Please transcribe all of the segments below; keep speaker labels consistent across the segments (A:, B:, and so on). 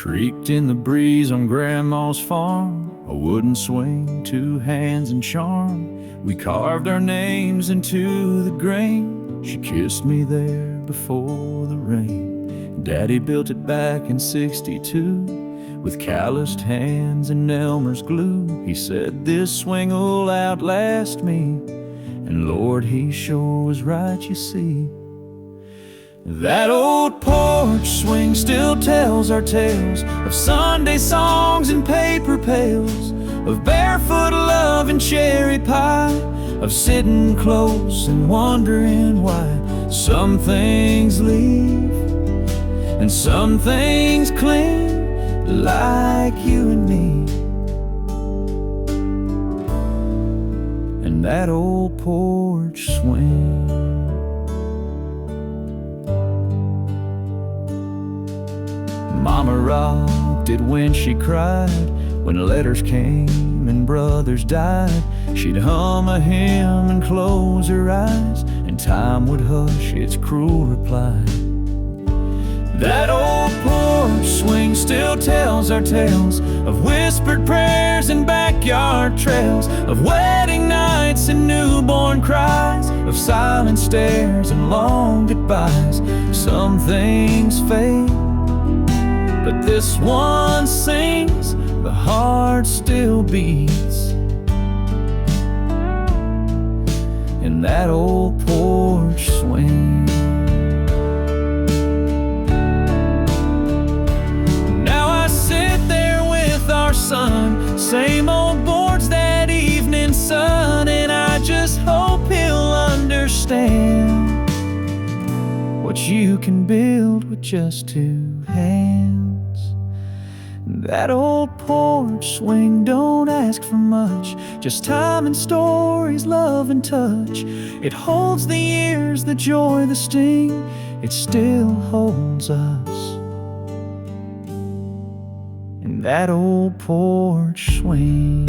A: Creaked in the breeze on Grandma's farm, a wooden swing, two hands and charm. We carved our names into the grain. She kissed me there before the rain. Daddy built it back in '62 with calloused hands and Elmer's glue. He said, this swing'll outlast me, and Lord, he sure was right, you see. That old porch swing still tells our tales of Sunday songs and paper pails, of barefoot love and cherry pie, of sitting close and wondering why some things leave and some things cling, like you and me. And that old porch swing. Mama rocked it when she cried, when letters came and brothers died. She'd hum a hymn and close her eyes, and time would hush its cruel reply. That old porch swing still tells our tales of whispered prayers and backyard trails, of wedding nights and newborn cries, of silent stares and long goodbyes. Some things fade, but this one sings, the heart still beats. In that old porch swing. Now I sit there with our son, same old boards, that evening sun, and I just hope he'll understand what you can build with just two hands. That old porch swing don't ask for much, just time and stories, love and touch. It holds the years, the joy, the sting, it still holds us. In that old porch swing.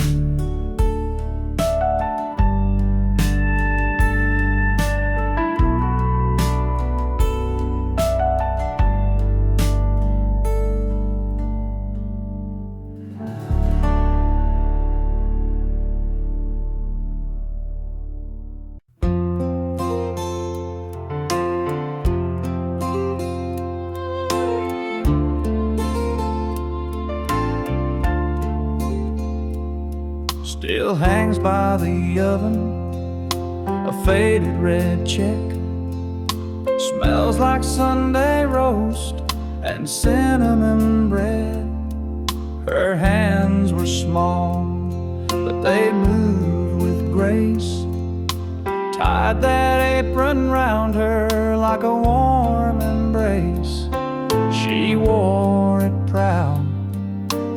A: Still hangs by the oven, a faded red check. Smells like Sunday roast and cinnamon bread. Her hands were small, but they moved with grace. Tied that apron round her like a warm embrace. She wore it proud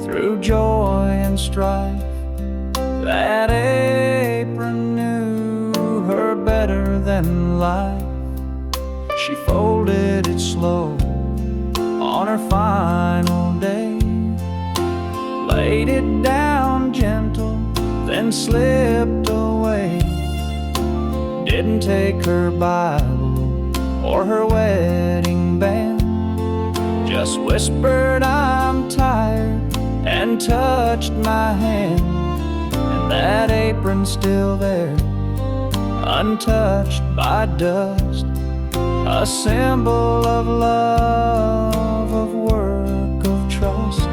A: through joy and strife. That apron knew her better than life. She folded it slow on her final day, laid it down gentle, then slipped away. Didn't take her Bible or her wedding band, just whispered, I'm tired, and touched my hand. That apron still there, untouched by dust, a symbol of love, of work, of trust.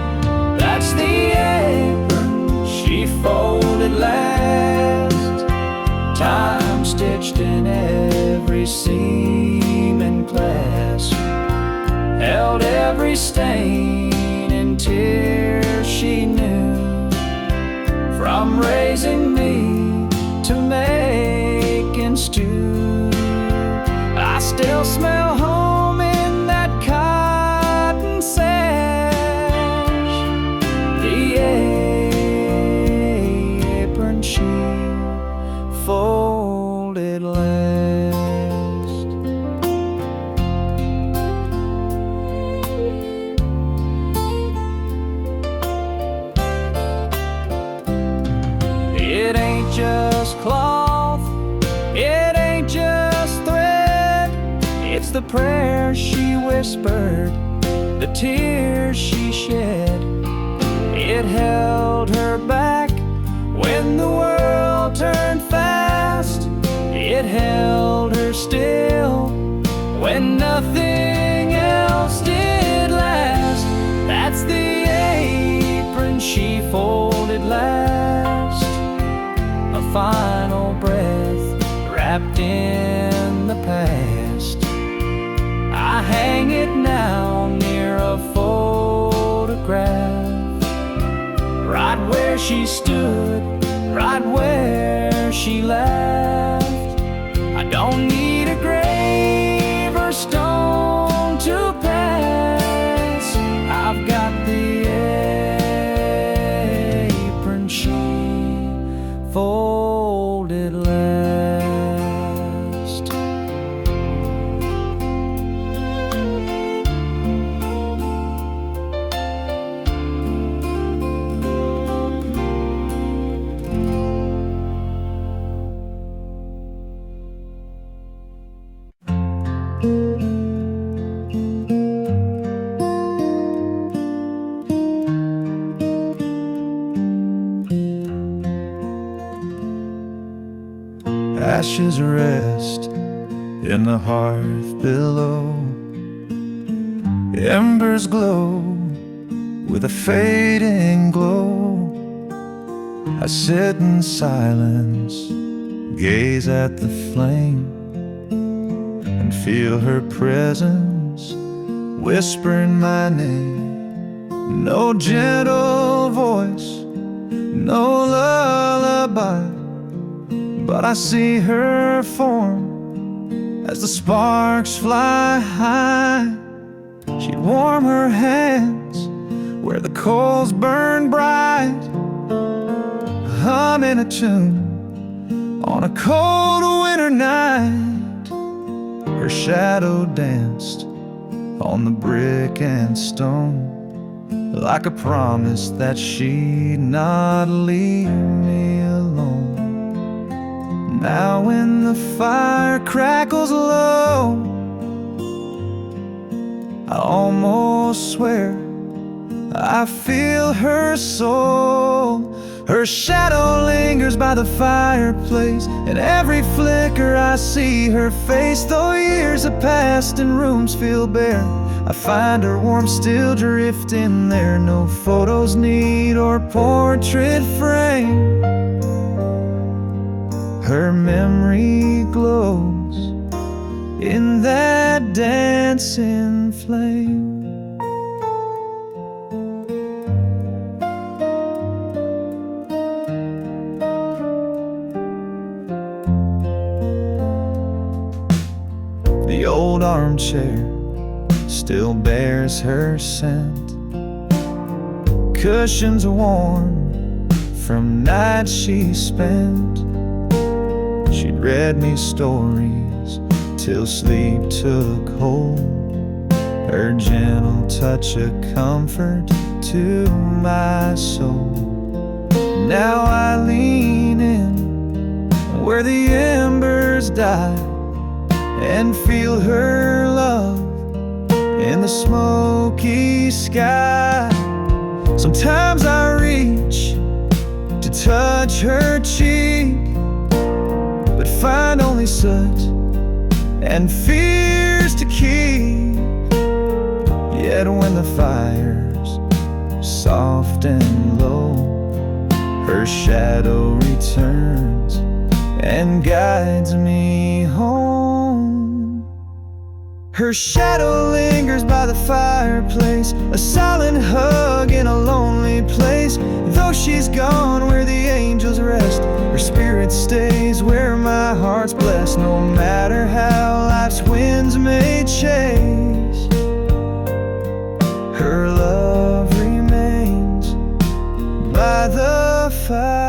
A: That's the apron she folded last, time stitched in every seam and clasp, held every stain and tear she knew. From raising me to making stew, I still smell home in that cotton sash. The apron she folded last. It ain't just cloth, it ain't just thread, it's the prayer she whispered The tears she shed, it held her back. When the world turned fast, it held her still. When nothing else did last, that's the apron she folded last. A final breath wrapped in the past. I hang it now near a photograph, right where she stood, right where she laughed. I don't need a grave or stone to pass. I've got the apron she folded last. Ashes rest in the hearth below. Embers glow with a fading glow. I sit in silence, gaze at the flame, and feel her presence whispering my name. No gentle voice, no lullaby, but I see her form as the sparks fly high. She'd warm her hands where the coals burn bright, humming a tune on a cold winter night. Her shadow danced on the brick and stone, like a promise that she'd not leave me alone. Now when the fire crackles low, I almost swear I feel her soul. Her shadow lingers by the fireplace, and every flicker I see her face. Though years have passed and rooms feel bare, I find her warmth still drifting there. No photos need or portrait frame, her memory glows in that dancing flame. The old armchair still bears her scent, cushions warm from nights she spent. She'd read me stories till sleep took hold, her gentle touch a comfort to my soul. Now I lean in where the embers die and feel her love in the smoky sky. Sometimes I reach to touch her cheek, but find only soot and fears to keep. Yet when the fire's soft and low, her shadow returns and guides me home. Her shadow lingers by the fireplace, a silent hug in a lonely place. Though she's gone where the angels rest, her spirit stays where my heart's blessed. No matter how life's winds may chase, her love remains by the fireplace.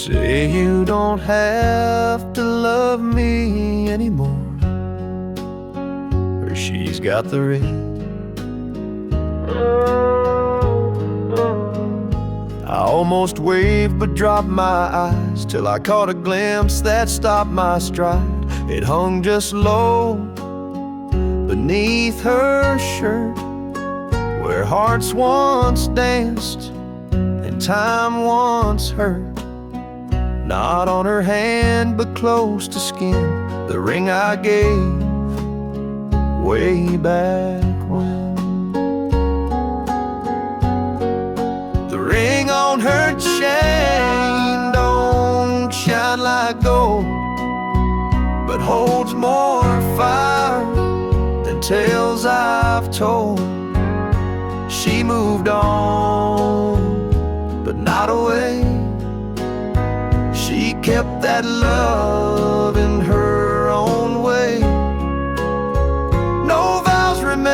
A: Say you don't have to love me anymore, or she's got the ring. I almost waved but dropped my eyes till I caught a glimpse that stopped my stride. It hung just low beneath her shirt, where hearts once danced and time once hurt. Not on her hand but close to skin, the ring I gave way back when. The ring on her chain don't shine like gold, but holds more fire than tales I've told. She moved on, but not away. She kept that love in her own way. No vows remain,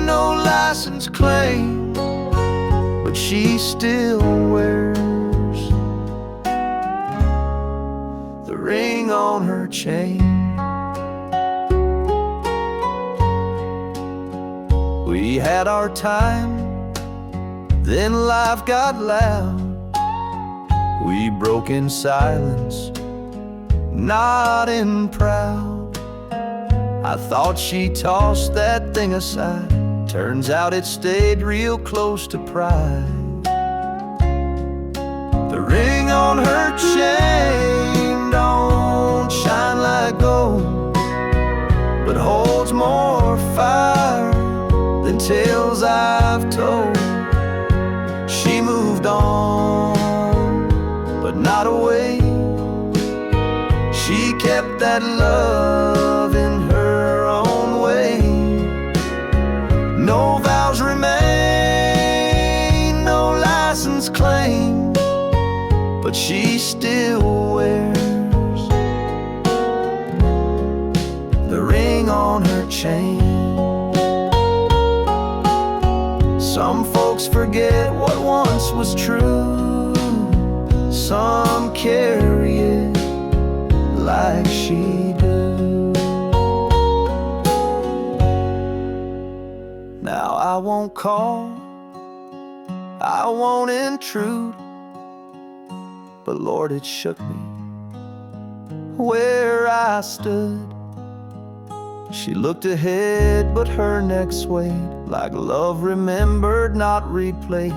A: no license claim, but she still wears the ring on her chain. We had our time, then life got loud. We broke in silence, not in proud. I thought she tossed that thing aside. Turns out it stayed real close to pride. The ring on her chain don't shine like gold, but holds more fire than tales I've told. She moved on, but not away. She kept that love in her own way. No vows remain, no license claim, but she still wears the ring on her chain. Some folks forget what once was true, some carry it like she do. Now I won't call, I won't intrude, but Lord, it shook me where I stood. She looked ahead, but her neck swayed like love remembered, not replayed.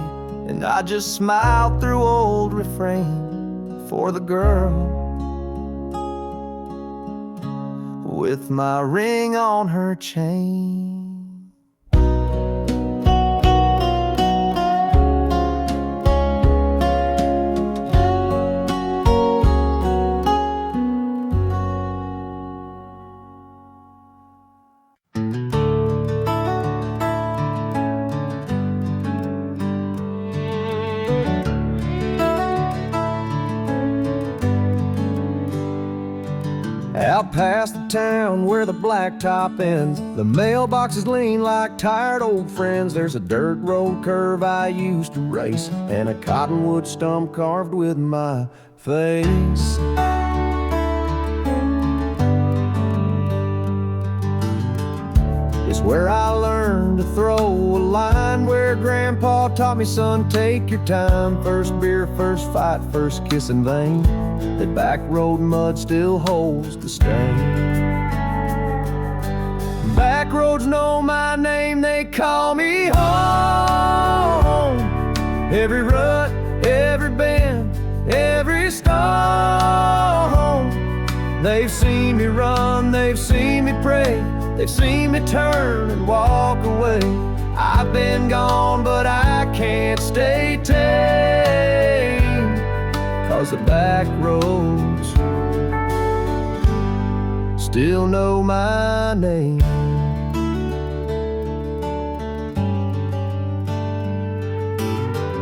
A: And I just smiled through old refrain for the girl with my ring on her chain. Out past the town where the blacktop ends, the mailboxes lean like tired old friends. There's a dirt road curve I used to race, and a cottonwood stump carved with my face. It's where I learned to throw a line, where Grandpa taught me, son, take your time. First beer, first fight, first kiss in vain. That back road mud still holds the stain. Back roads know my name, they call me home. Every rut, every bend, every stone. They've seen me run, they've seen me pray, they've seen me turn and walk away. I've been gone, but I can't stay tame, 'cause the back roads still know my name.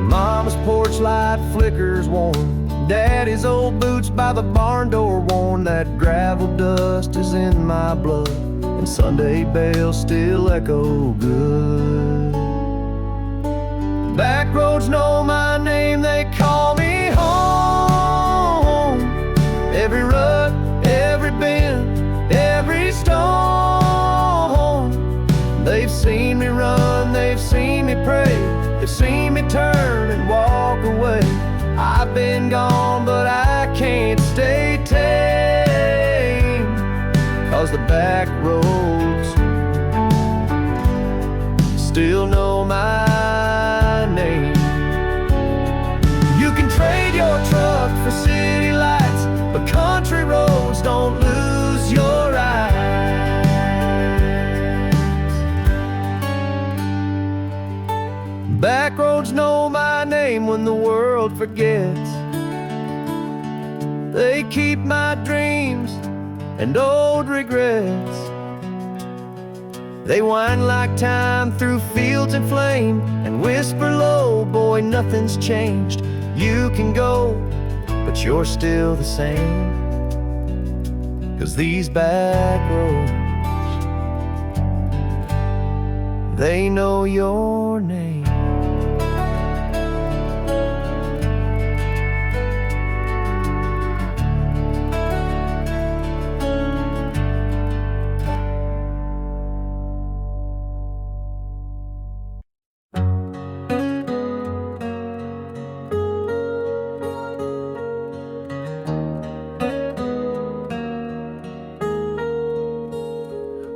A: Mama's porch light flickers warm, Daddy's old boots by the barn door worn. That gravel dust is in my blood, and Sunday bells still echo good. Back roads know my name, they call me home. I've been gone, but I can't stay tame, 'cause the back roads still know my name. You can trade your truck for city lights, but country roads don't lose your eyes. Back roads know my name when the world forgets. They keep my dreams and old regrets. They wind like time through fields in flame and whisper low, boy, nothing's changed. You can go, but you're still the same. 'Cause these back roads, they know your name.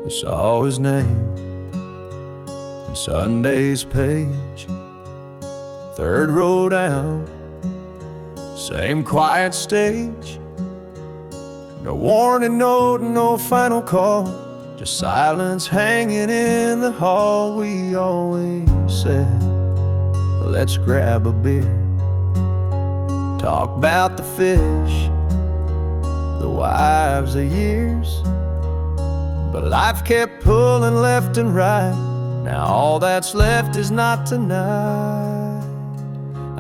A: I saw his name in Sunday's page, third row down, same quiet stage. No warning note, no final call, just silence hanging in the hall. We always said, let's grab a beer, talk about the fish, the wives of years. But life kept pulling left and right. Now all that's left is not tonight.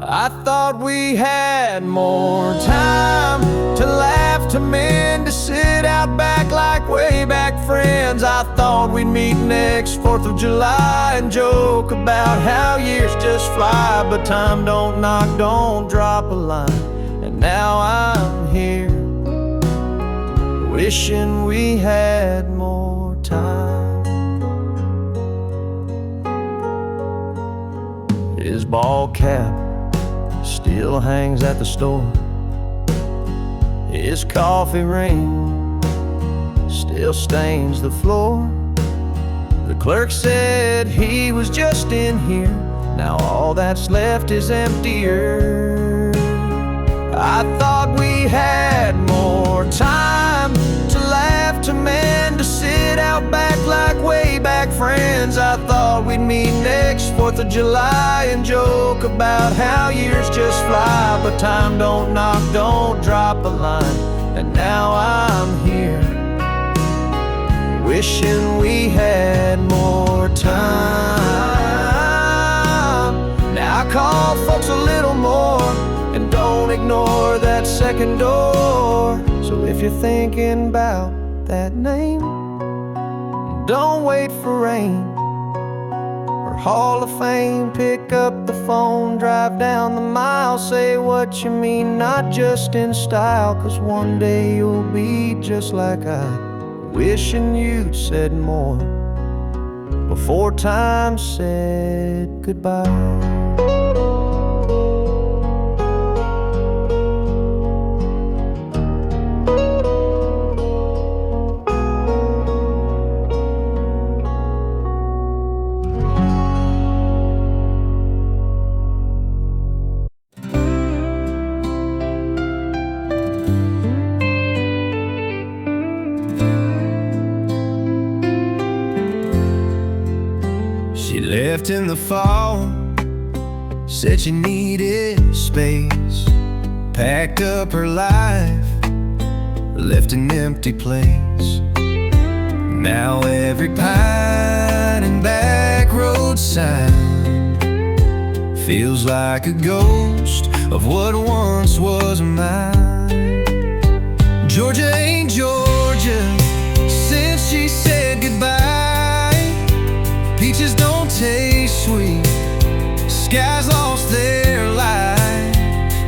A: I thought we had more time to laugh, to mend, to sit out back like way back friends. I thought we'd meet next 4th of July and joke about how years just fly. But time don't knock, don't drop a line. And now I'm here, wishing we had more time. His ball cap still hangs at the store. His coffee ring still stains the floor. The clerk said he was just in here. Now all that's left is emptier. I thought we had more time to laugh, to mend, to sit out back like way back friends. I thought we'd meet next 4th of July and joke about how years just fly. But time don't knock, don't drop a line. And now I'm here, wishing we had more time. Now I call folks a little more, and don't ignore that second door. So if you're thinking about that name, don't wait for rain or Hall of Fame. Pick up the phone, drive down the mile, say what you mean, not just in style. 'Cause one day you'll be just like I, wishing you'd said more before time said goodbye. She left in the fall, said she needed space, packed up her life, left an empty place. Now every pine and back road sign feels like a ghost of what once was mine. Georgia ain't Georgia since she said goodbye. Peaches don't taste sweet, skies lost their light.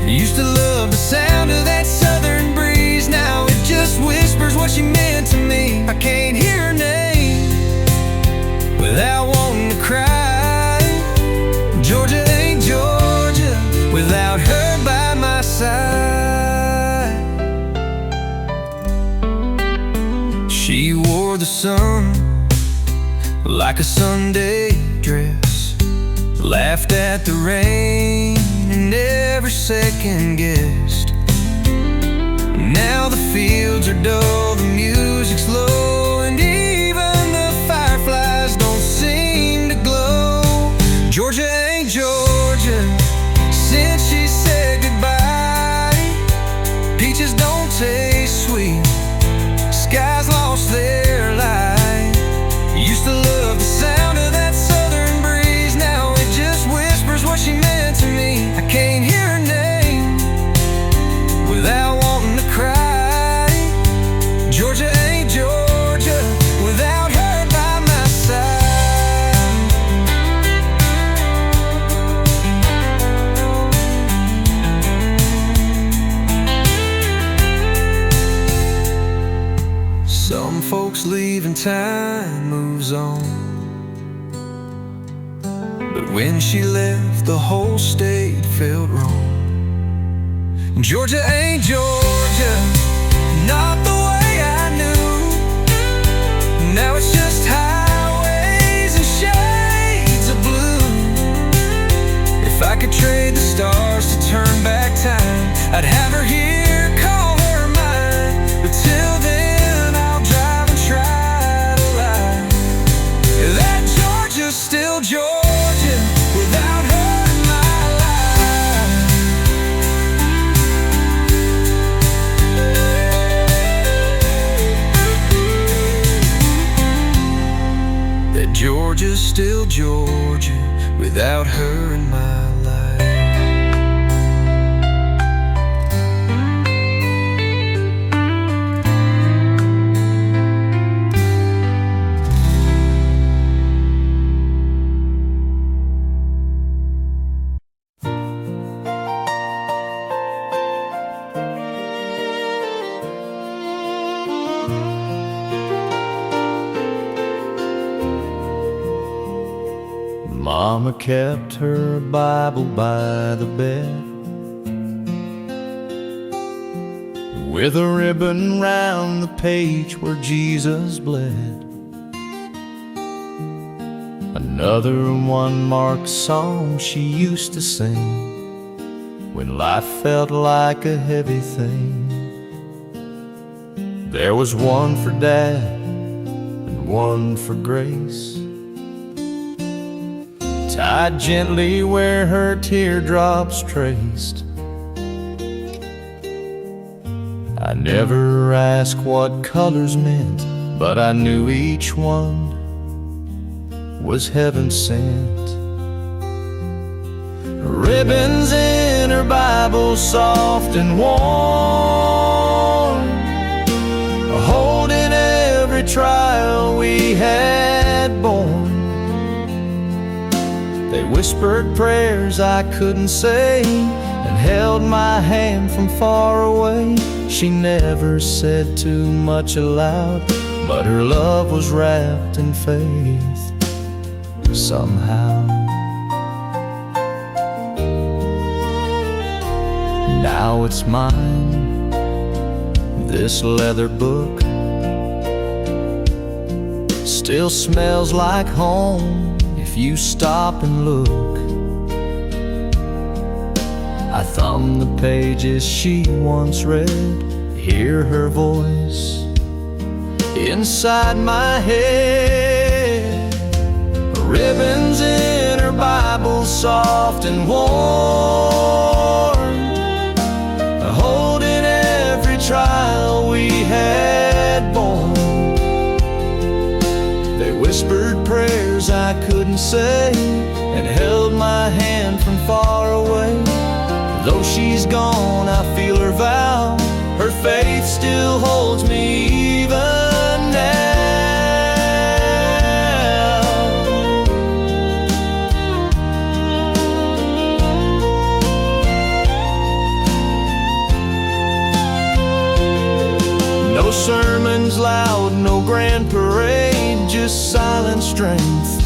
A: Used to love the sound of that southern breeze, now it just whispers what she meant to me. I can't hear her name without wanting to cry. Georgia ain't Georgia without her by my side.
B: sun like a Sunday dress, laughed at the rain and never second guessed. Now the fields are dull, the music's low, and even the fireflies don't seem to glow. Georgia ain't Georgia since she said goodbye. Peaches don't taste sweet, skies lost their light. Used to love the sound of that southern breeze, now it just whispers what she meant to me. I can't hear her name without wanting to cry. Georgia ain't Georgia without her by my side. Some folks leave and time moves on, but when she left, the whole state felt wrong. Georgia ain't Georgia, not the way I knew. Now it's just highways and shades of blue. If I could trade the stars to turn back time, I'd have her here, call her mine. But till then, I'll drive and try to lie. That Georgia's still Georgia without her in my life. That Georgia's still Georgia without her in my life.
A: Mama kept her Bible by the bed, with a ribbon round the page where Jesus bled. Another one-marked song she used to sing when life felt like a heavy thing. There was one for Dad and one for Grace, tied gently where her teardrops traced. I never asked what colors meant, but I knew each one was heaven sent. Ribbons in her Bible, soft and warm, holding every trial we had borne. They whispered prayers I couldn't say and held my hand from far away. She never said too much aloud, but her love was wrapped in faith somehow. Now it's mine, this leather book still smells like home if you stop and look. I thumb the pages she once read, hear her voice inside my head. Ribbons in her Bible, soft and warm, holding every trial we had borne. They whispered prayers I couldn't say and held my hand from far away. Though she's gone, I feel her vow, her faith still holds me even now. No sermons loud, no grand parade, just silent strength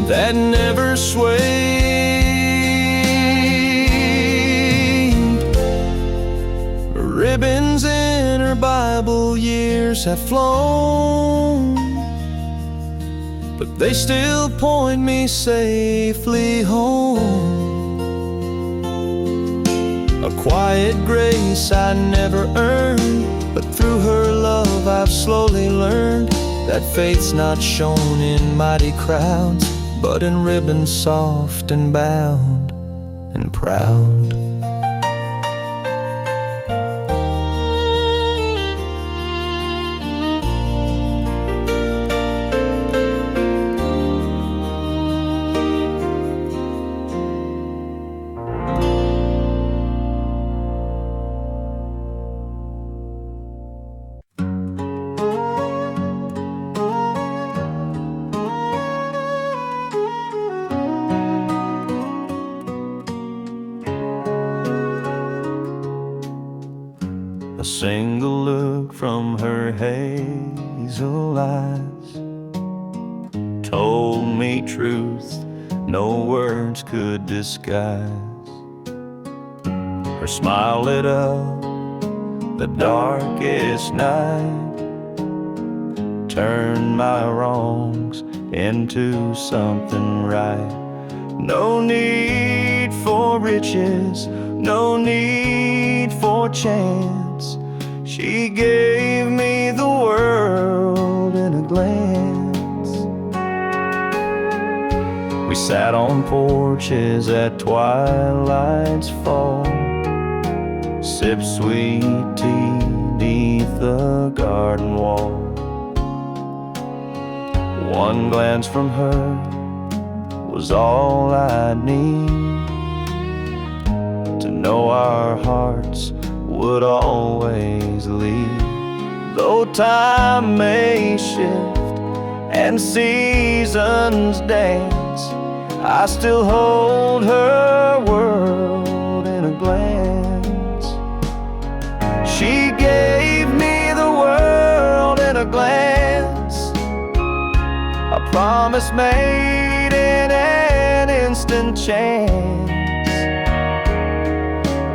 A: that never swayed. Ribbons in her Bible, though years have flown, but they still point me safely home. A quiet grace I never earned, but through her love I've slowly learned that faith's not shown in mighty crowds, but in ribbons soft and bound and proud. A single look from her hazel eyes told me truth no words could disguise. Her smile lit up the darkest night, turned my wrongs into something right. No need for riches, no need for chance. She gave me the world in a glance. We sat on porches at twilight's fall, sipped sweet tea beneath the garden wall. One glance from her was all I need to know our hearts would always lead. Though time may shift and seasons dance, I still hold her world in a glance. She gave me the world in a glance, a promise made in an instant chance.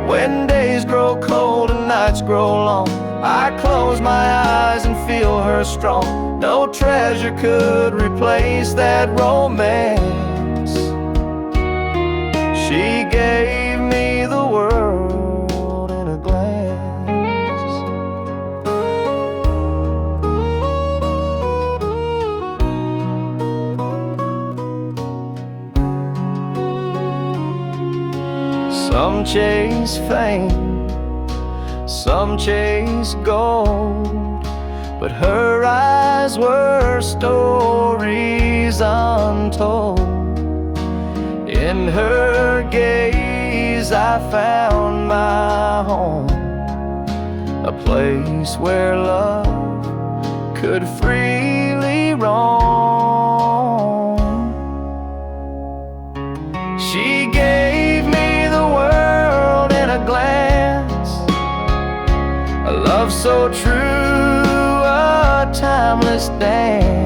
A: When days grow cold and nights grow long, I close my eyes and feel her strong. No treasure could replace that romance. She gave me the world in a glance. Some chase fame, some chase gold, but her eyes were stories untold. In her gaze I found my home, a place where love could freely roam. She gave me the world in a glance, a love so true, a timeless dance.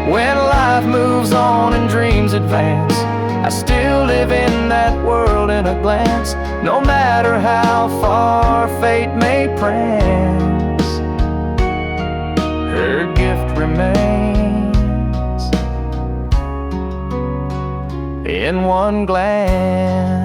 A: When life moves on and dreams advance, I still live in that world in a glance. No matter how far fate may prance, her gift remains in one glance.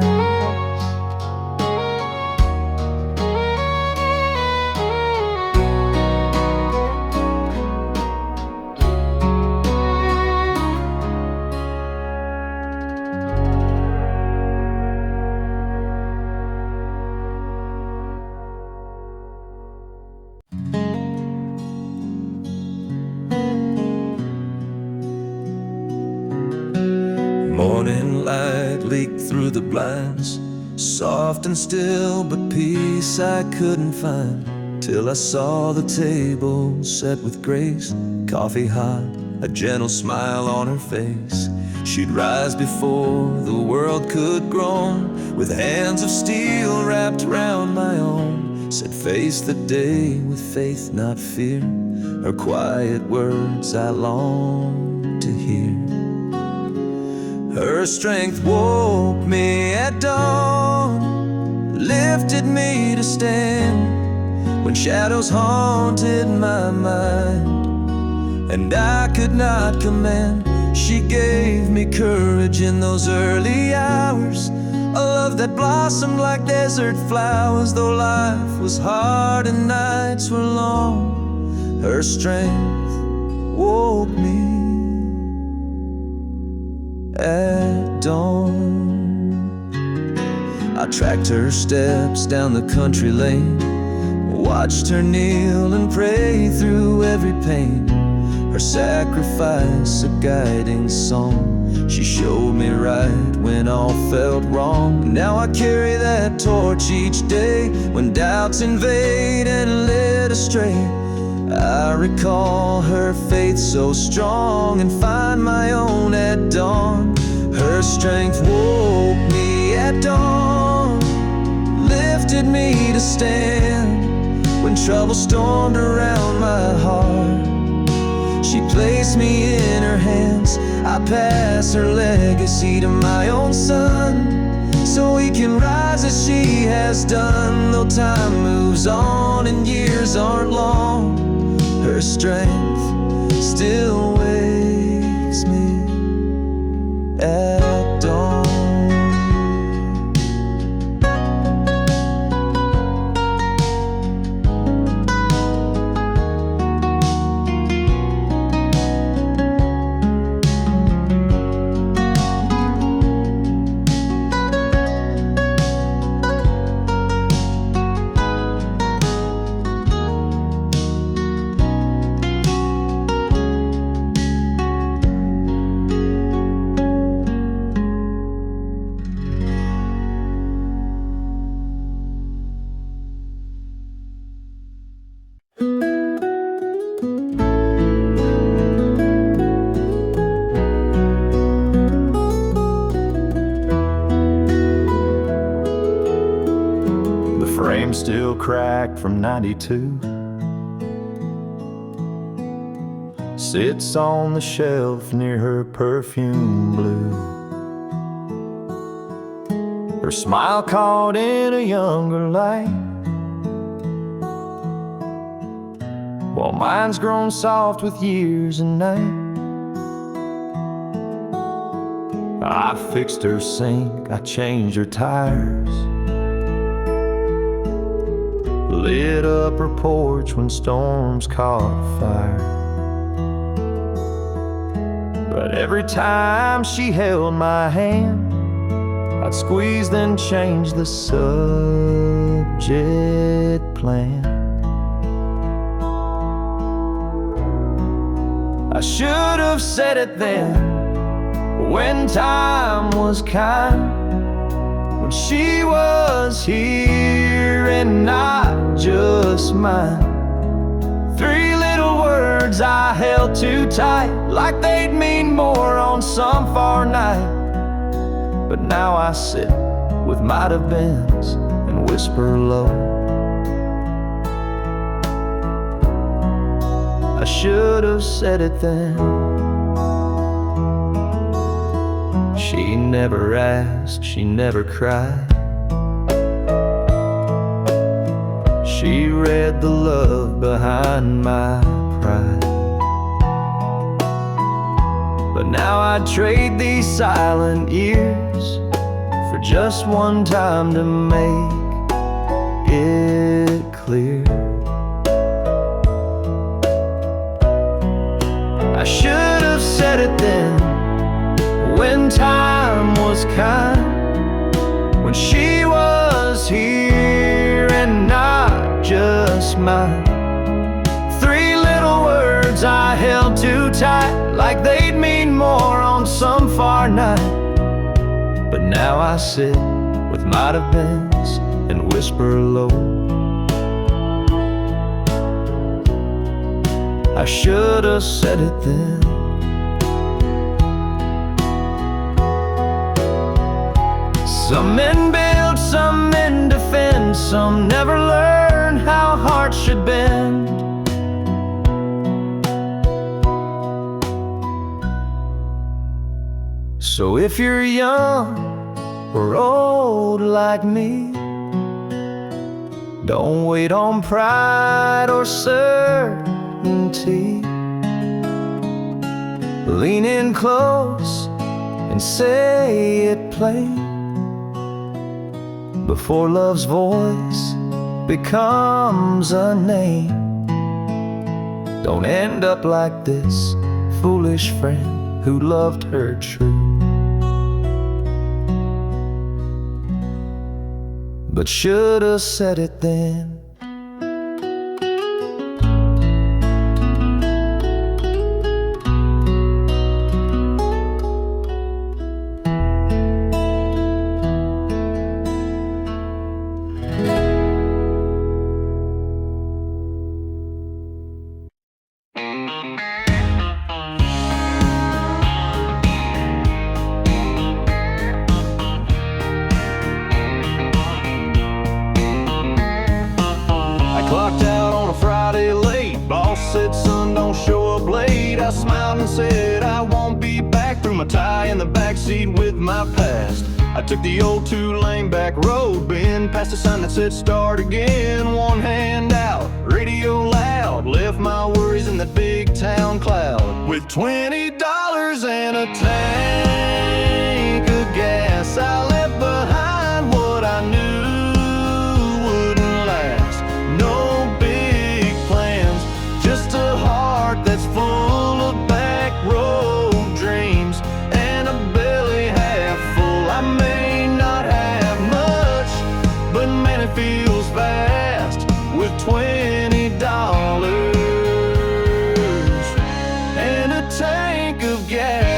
B: Morning light leaked through the blinds, soft and still, but peace I couldn't find, till I saw the table set with grace, coffee hot, a gentle smile on her face. She'd rise before the world could groan, with hands of steel wrapped round my own, said face the day with faith, not fear. Her quiet words I long to hear. Her strength woke me at dawn, lifted me to stand. when shadows haunted my mind and I could not command. She gave me courage in those early hours, a love that blossomed like desert flowers. Though life was hard and nights were long, her strength woke me at dawn. I tracked her steps down the country lane, watched her kneel and pray through every pain. Her sacrifice, a guiding song. She showed me right when all felt wrong. Now I carry that torch each day when doubts invade and led astray. I recall her faith so strong and find my own at dawn. Her strength woke me at dawn, lifted me to stand when trouble stormed around my heart. She placed me in her hands. I pass her legacy to my own son, so he can rise as she has done. Though time moves on and years aren't long, her strength still wakes me at dawn.
A: Frame still cracked from '92, sits on the shelf near her perfume blue. Her smile caught in a younger light, while mine's grown soft with years and night. I fixed her sink, I changed her tires, lit up her porch when storms caught fire. But every time she held my hand, I'd squeeze then change the subject plan. I should have said it then, when time was kind, when she was here and not just mine. 3 little words I held too tight, like they'd mean more on some far night. But now I sit with might have beens and whisper low. I should have said it then. She never asked, she never cried. She read the love behind my pride. But now I'd trade these silent years for just one time to make it clear. I should have said it then, when time was kind, when she was here and not just mine. 3 little words I held too tight, like they'd mean more on some far night. But now I sit with might have beens and whisper low. I should have said it then. Some men build, some men defend, some never learn how hearts should bend. So if you're young or old like me,
C: Don't wait on pride or certainty. Lean in close and say it plain before love's voice becomes a name. Don't end up like this foolish friend who loved her true, but should've said it then.
D: Clocked out on a Friday late. Boss said, son, don't show up late. I smiled and said, I won't be back. Threw my tie in the backseat with my past. I took the old two-lane back road bend, past a sign that said start again. One hand out, radio loud, left my worries in that big town cloud. With $20 and a tank of gas, I left behind what I knew wouldn't last. No big plans, just a heart that's full of back road dreams and a belly half full. I may not have much, but man, it feels fast with $20 and a tank of gas.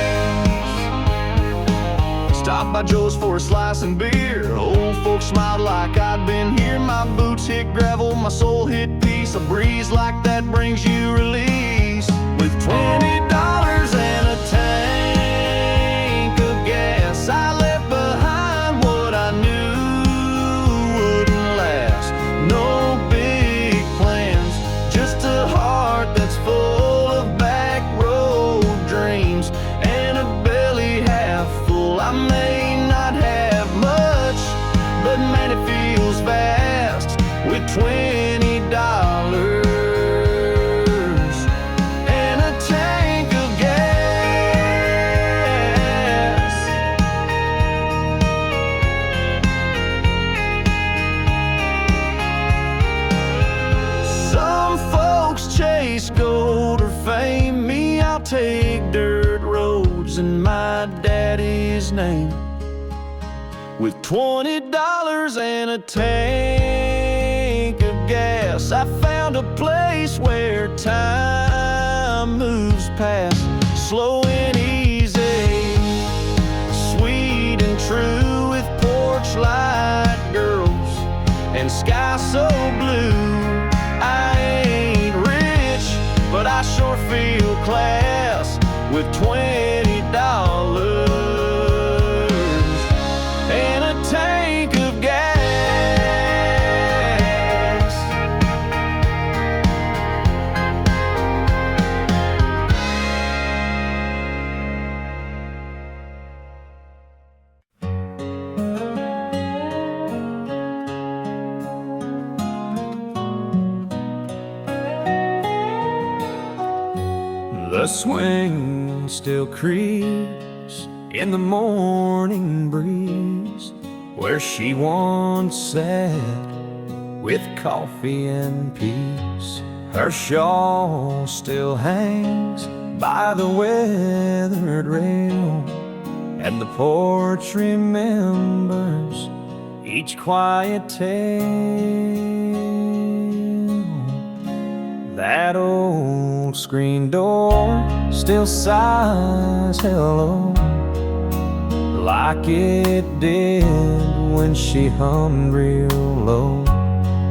D: Stopped by Joe's for a slice and beer. Old folks smiled like I'd been here. My boots hit gravel, my soul hit peace. A breeze like that brings you release. With $20 and a tank of gas, I left behind what I knew wouldn't last. No big plans, just a heart that's full of back road dreams and a belly half full. I may not have much, but man, it feels fast with $20 and a tank of gas. Some folks chase gold or fame. Me, I'll take dirt roads in my daddy's name. With $20 and a tank of gas, I found a place where time moves past. Slow and easy, sweet and true, with porch light girls and sky so blue. I ain't rich, but I sure feel class with $20 and a tank of gas.
A: The swing still creeps in the morning breeze, where she once sat with coffee and peace. Her shawl still hangs by the weathered rail, and the porch remembers each quiet tale. That old screen door still sighs hello, like it did when she hummed real low.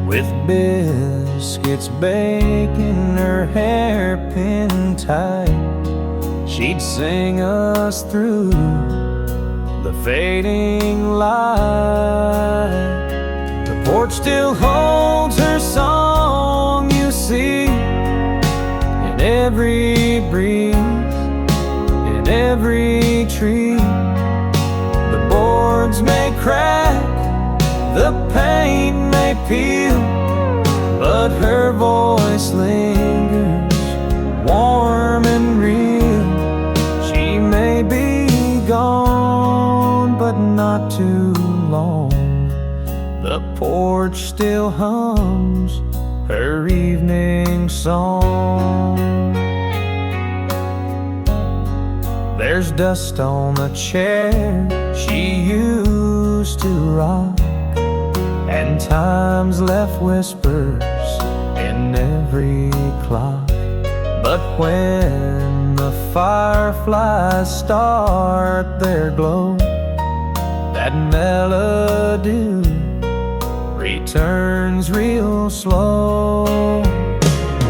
A: With biscuits baking her hairpin tight, she'd sing us through the fading light. The porch still holds her song, you see, in every breeze, in every tree. The boards may crack, the paint may
C: may peel, but her voice lingers, warm and real. She may be gone, but not too long. The porch still hums her evening song. There's dust on the chair she used to rock, and time's left whispers in every clock. But when the fireflies start their glow, that melody returns real slow.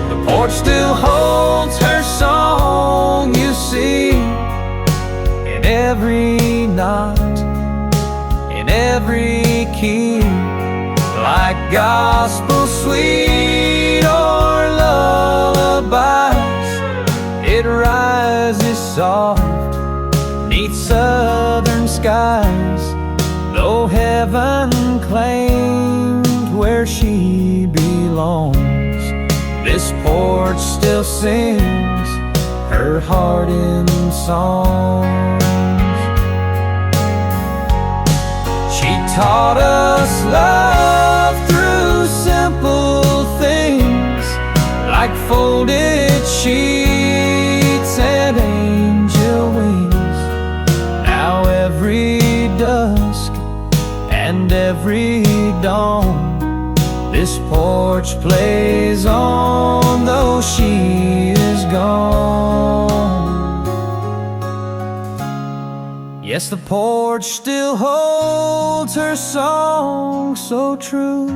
C: The porch still holds her song, you see, in every knot, in every key, like gospel sweet or lullabies. It rises soft 'neath southern skies, though heaven claimed where she belongs. This porch still sings her heart in songs. She taught us love through simple things, like folded sheets and angel wings. Now every dusk and every dawn, this porch plays on, though she is gone. Yes, the porch still holds her song so true,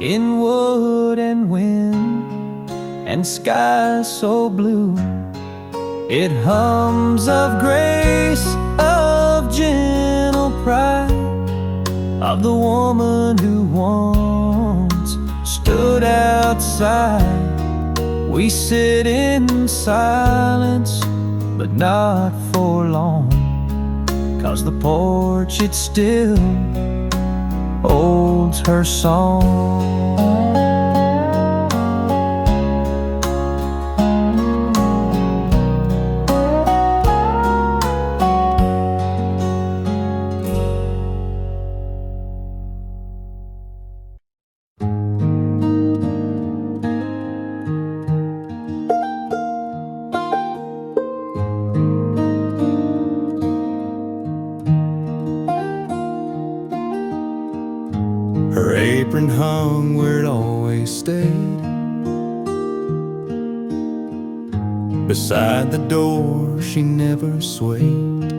C: in wood and wind and sky so blue. It hums of grace, of gentle pride, of the woman who once stood outside. We sit in silence, but not for long, 'cause the porch, it still holds her song.
A: Her apron hung where it always stayed, beside the door she never swayed.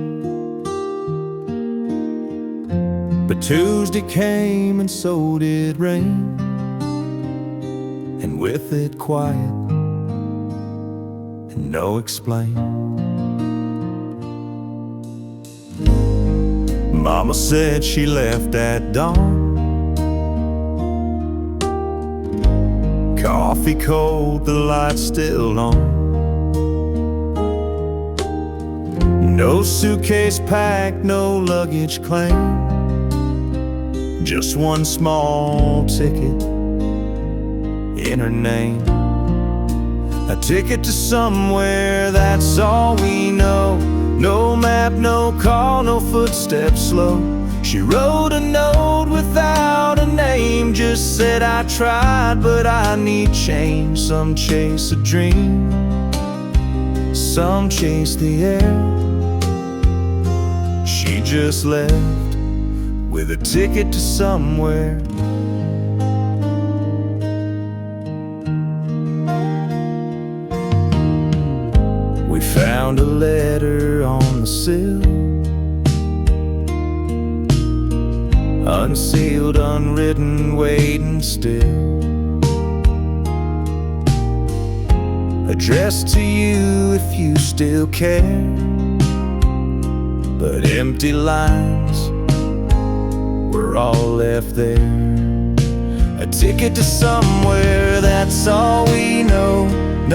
A: But Tuesday came and so did rain, and with it quiet and no explain. Mama said she left at dawn, coffee cold, the lights still on. No suitcase packed, no luggage claimed, just one small ticket in her name. A ticket to somewhere, that's all we know. No map, no call, no footsteps slow. She wrote a note without a name, just said I tried, but I need change. Some chase a dream, some chase the air. She just left with a ticket to somewhere. We found a letter on the sill, unsealed, unwritten, waiting still, addressed to you if you still care. But empty lines were all left there. A ticket to somewhere, that's all we know.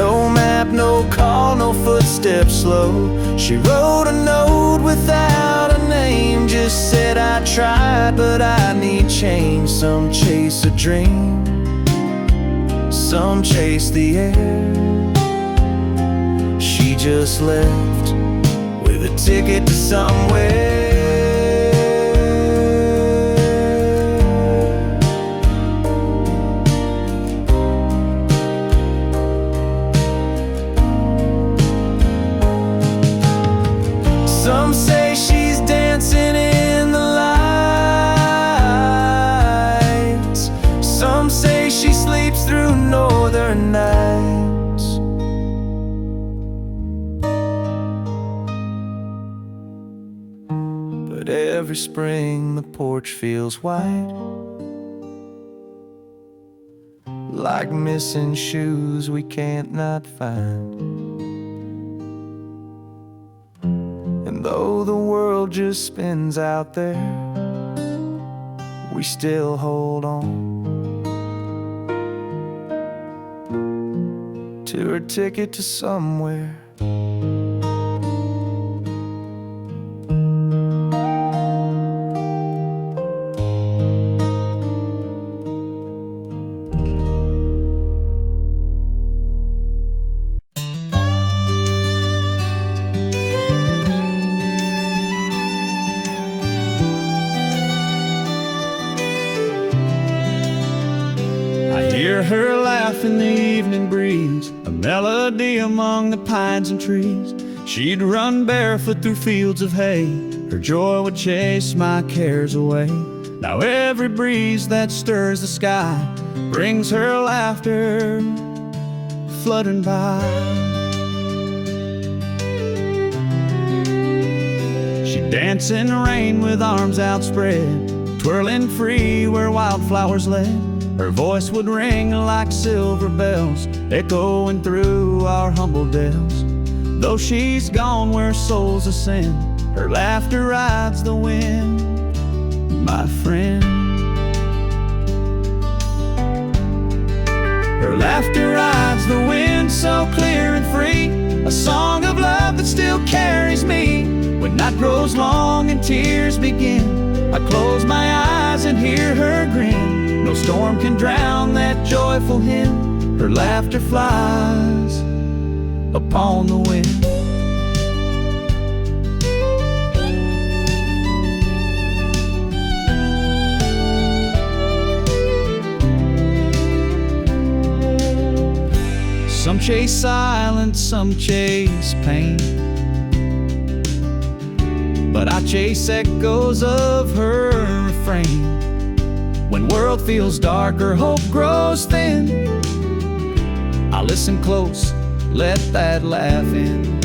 A: No map, no call, no footsteps slow. She wrote a note without a name, just
C: just said I tried, but I need change. Some chase a dream, some chase the air. She just left with a ticket to somewhere. Some say she's dancing in the lights. Some say she sleeps through northern nights. But every spring the porch feels white, like missing shoes we can't not find. And though the world just spins out there, we still hold on to her ticket to somewhere.
A: Hear her laugh in the evening breeze, a melody among the pines and trees. She'd run barefoot through fields of hay, her joy would chase my cares away. Now every breeze that stirs the sky brings her laughter fluttering by. She'd dance in the rain with arms outspread, twirling free where wildflowers led. Her voice would ring like silver bells, echoing through our humble dells. Though she's gone where souls ascend, her laughter rides the wind, my friend. Her laughter rides the wind so clear and free, a song of love that still carries me. When night grows long and tears begin, I close my eyes and hear her grin. No storm can drown that joyful hymn. Her laughter flies upon the wind. Some chase silence, some chase pain, but I chase echoes of her refrain. When world feels darker, hope grows thin, I listen close, let that laugh in.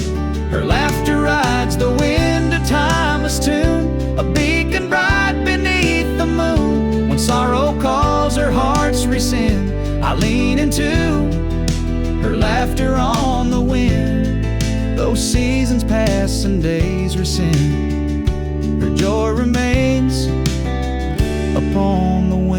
A: Her laughter rides the wind, a timeless tune, a beacon bright beneath the moon. When sorrow calls, her hearts rescind, I lean into her laughter on the wind. Though seasons pass and days rescind, her joy remains upon the wind.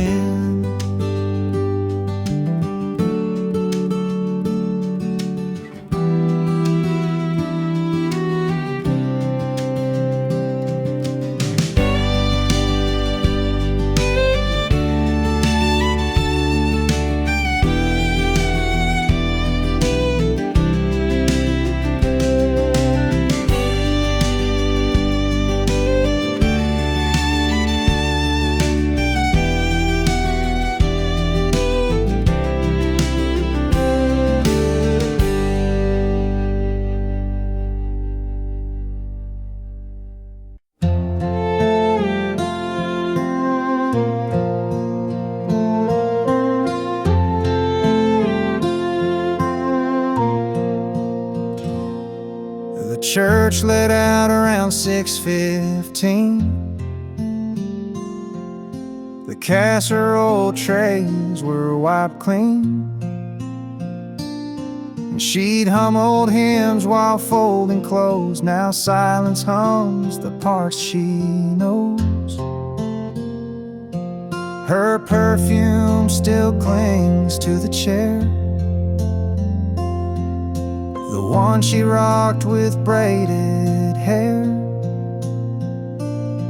C: Church let out around 6:15. The casserole trays were wiped clean, and she'd hum old hymns while folding clothes. Now silence hums the parts she knows. Her perfume still clings to the chair, the one she rocked with braided hair.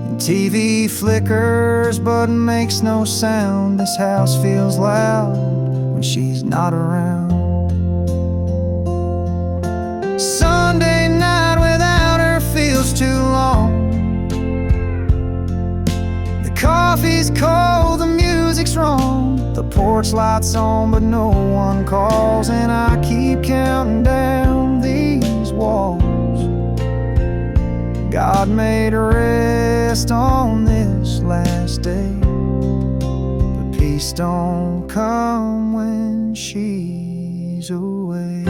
C: And TV flickers but makes no sound. This house feels loud when she's not around. Sunday night without her feels too long. The coffee's cold, the music's wrong. The porch light's on but no one calls, and I keep counting down these walls. God made rest on this last day, but peace don't come when she's away.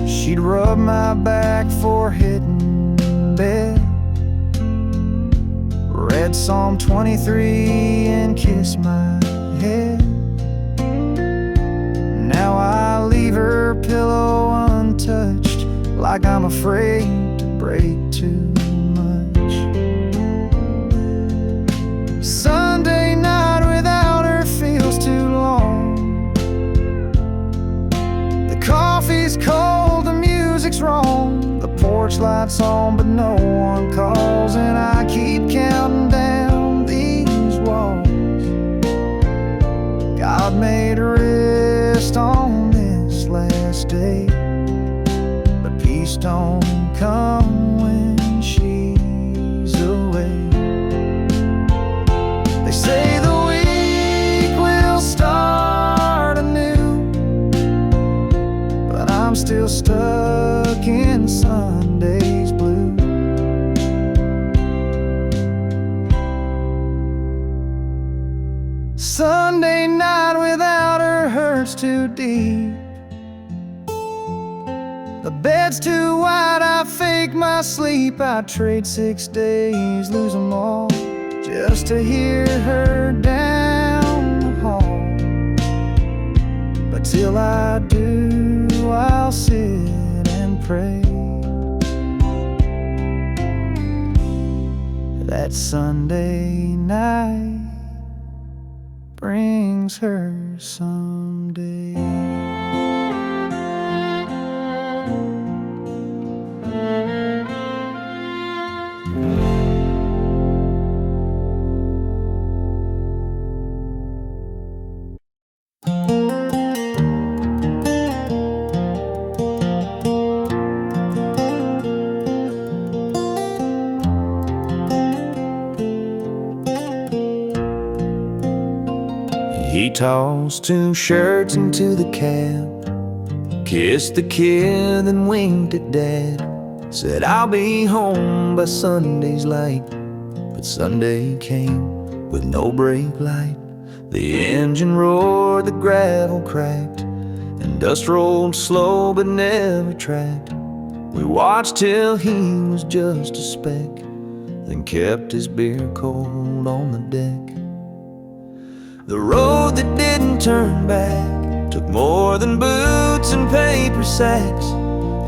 C: She'd rub my back for hitting bed, read Psalm 23 and kiss my head. Now I leave her pillow untouched, like I'm afraid to break too much. Sunday night without her feels too long. The coffee's cold, the music's wrong. The porch light's on but no one calls, and I keep counting down these walls. God made rest on this last day, but peace don't come when she's away. They say the week will start anew, but I'm still stuck in Sunday's blue. Sunday night without her hurts too deep. The bed's too wide, I fake my sleep. I'd trade 6 days, lose them all, just to hear her down the hall. But till I do, I'll sit and pray that Sunday night brings her someday. He tossed 2 shirts into the cab, kissed the kid, then winked at Dad. Said, I'll be home by Sunday's light. But Sunday came with no brake light. The engine roared, the gravel cracked, and dust rolled slow but never tracked. We watched till he was just a speck, then kept his beer cold on the deck. The road that didn't turn back took more than boots and paper sacks.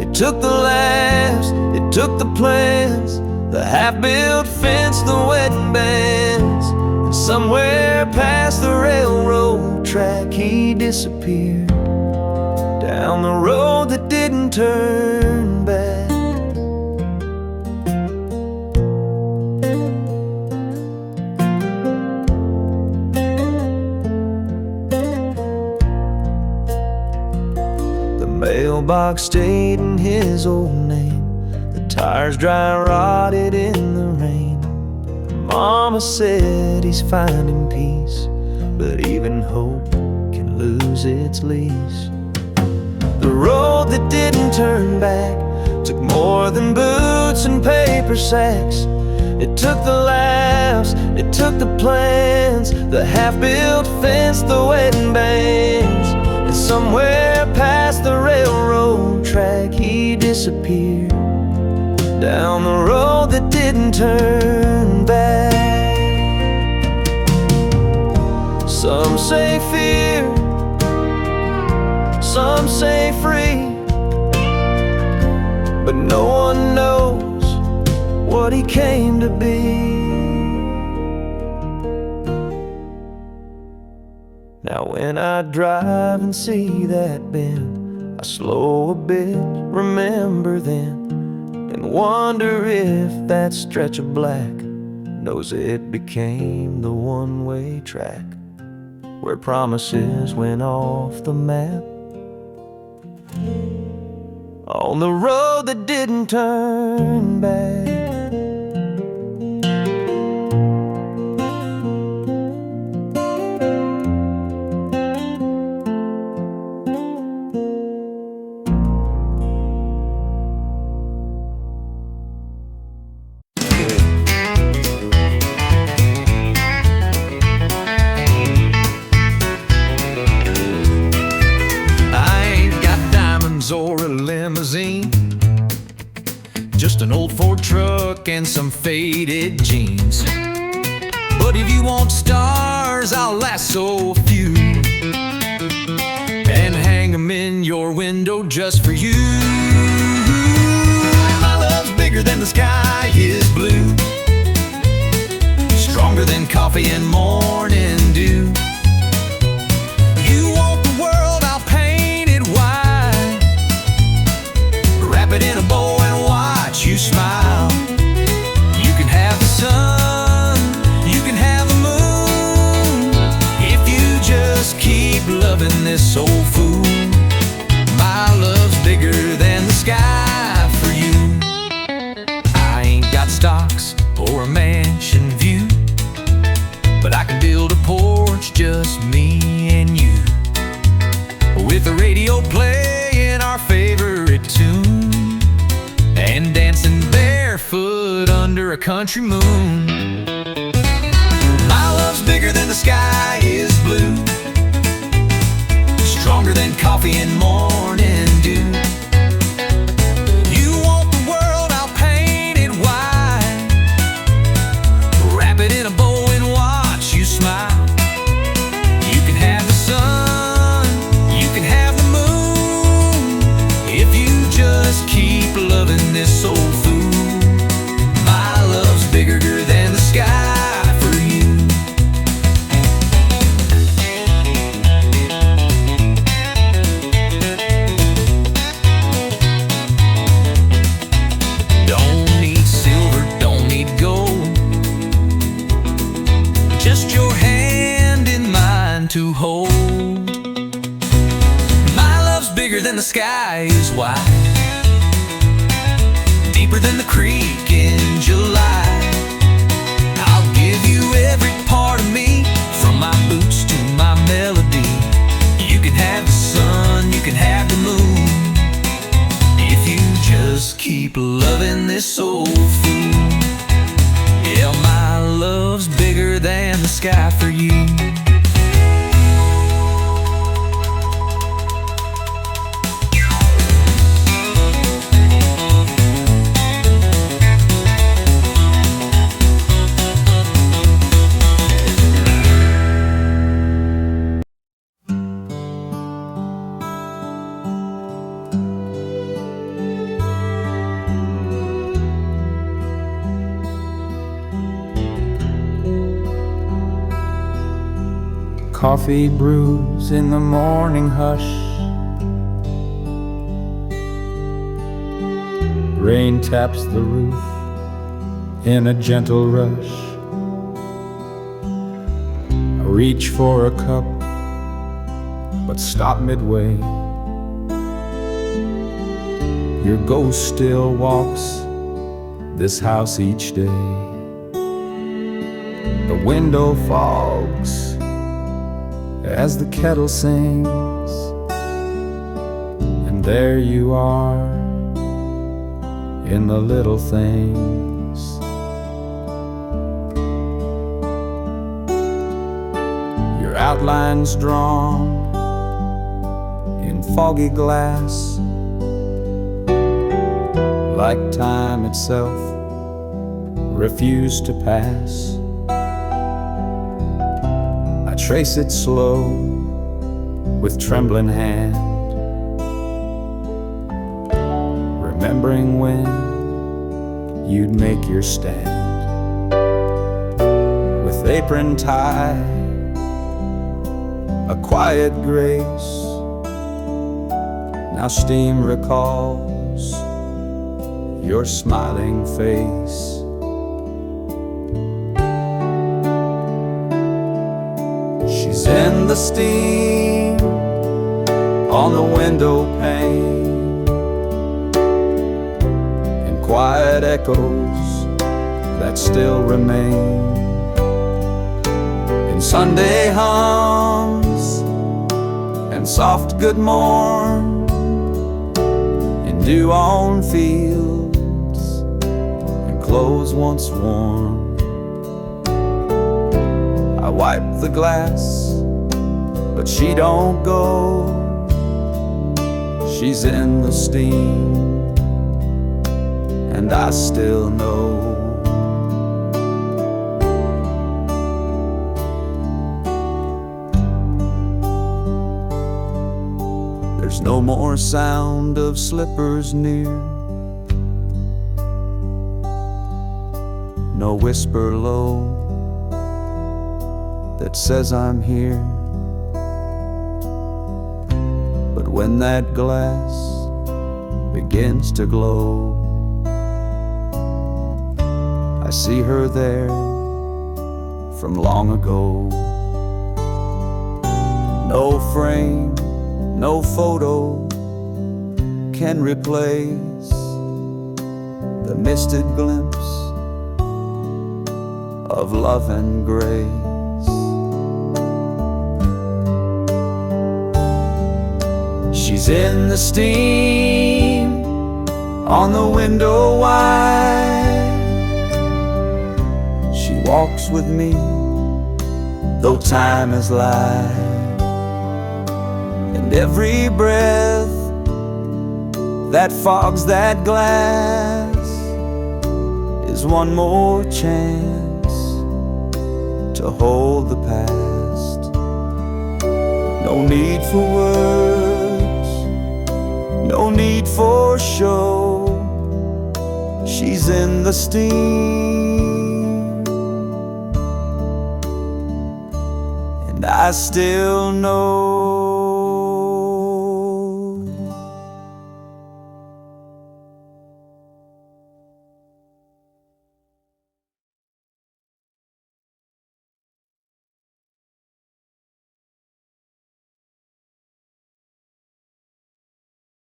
C: It took the laughs, it took the plans, the half-built fence, the wedding bands. And somewhere past the railroad track he disappeared, down the road that didn't turn back. Mailbox stayed in his old name, the tires dry rotted in the rain. Mama said he's finding peace, but even hope can lose its lease. The road that didn't turn back took more than boots and paper sacks. It took the laughs, it took the plans, the half-built fence, the wedding bands. And somewhere past the railroad track he disappeared, down the road that didn't turn back. Some say fear, some say free, but no one knows what he came to be. Now when I drive and see that bend, I slow a bit, remember then, and wonder if that stretch of black knows it became the one-way track where promises went off the map. On the road that didn't turn back.
B: Or a limousine, just an old Ford truck and some faded jeans. But if you want stars, I'll lasso a few and hang them in your window just for you. My love's bigger than the sky is blue, stronger than coffee and morning dew. You want the world, I'll paint it white, wrap it in a bow and watch you smile. You can have the sun, you can have the moon, if you just keep loving this old fool. My love's bigger than the sky for you. I ain't got stocks or a mansion view, but I can build a porch, just me and you, with the radio playing our favorite tune, and dancing barefoot under a country moon. My love's bigger than the sky is blue, stronger than coffee and morning dew. You want the world, I'll paint it white, wrap it in a bow and watch you smile. You can have the sun, you can have the moon, if you just keep loving this old fool. My love's bigger than the sky for you. Don't need silver, don't need gold, just your hand in mine to hold. My love's bigger than the sky is wide, deeper than the creek in July. I'll give you every part of me, from my boots to my melody. You can have the sun, you can have the moon, if you just keep loving this old fool. Yeah, my love's bigger than the sky for you.
C: Coffee brews in the morning hush, rain taps the roof in a gentle rush. I reach for a cup, but stop midway. Your ghost still walks this house each day. The window fogs as the kettle sings, and there you are in the little things. Your outlines drawn in foggy glass, like time itself refused to pass. Trace it slow with trembling hand, remembering when you'd make your stand. With apron tie, a quiet grace, Now steam recalls your smiling face. She's in the steam on the window pane, and quiet echoes that still remain in Sunday hums and soft good morn, in dew on fields and clothes once worn. I wipe the glass, but she don't go. She's in the steam, and I still know. There's no more sound of slippers near, no whisper low that says I'm here. But when that glass begins to glow, I see her there from long ago. No frame, no photo can replace the misted glimpse of love and grace. She's in the steam on the window wide. She walks with me, though time has lied. And every breath that fogs that glass is one more chance to hold the past. No need for words, no need for show. She's in the steam, and I still know.